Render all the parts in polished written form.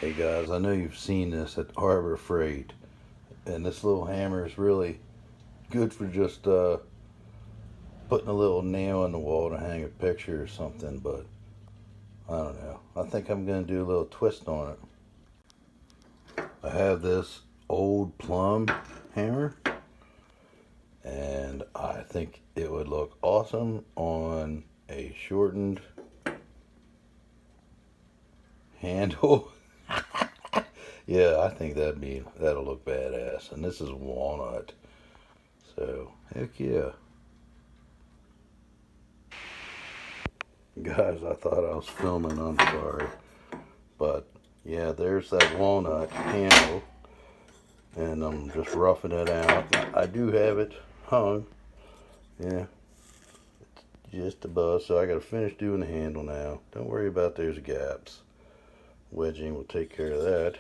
Hey guys, I know you've seen this at Harbor Freight, and this little hammer is really good for just putting a little nail in the wall to hang a picture or something, but I don't know. I think I'm going to do a little twist on it. I have this old plumb hammer, and I think it would look awesome on a shortened handle. Yeah, I think that'll look badass. And this is walnut. So, heck yeah. Guys, I thought I was filming, I'm sorry. But yeah, there's that walnut handle. And I'm just roughing it out. I do have it hung. Yeah, just above. So I gotta finish doing the handle now. Don't worry about those gaps. Wedging will take care of that.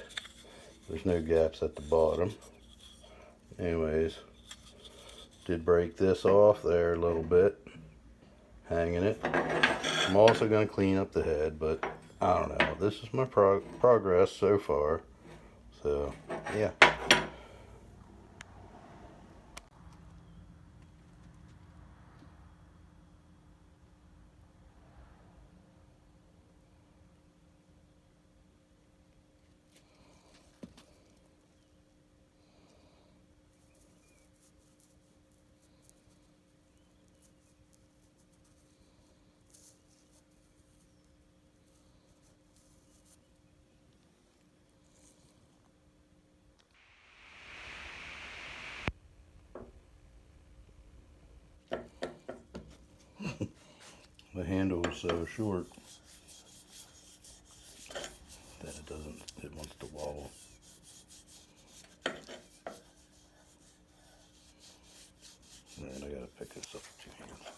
There's no gaps at the bottom. Anyways, did break this off there a little bit. Hanging it. I'm also going to clean up the head, but I don't know. This is my progress so far. So, yeah. The handle is so short that it wants to wobble. And I gotta pick this up with two hands.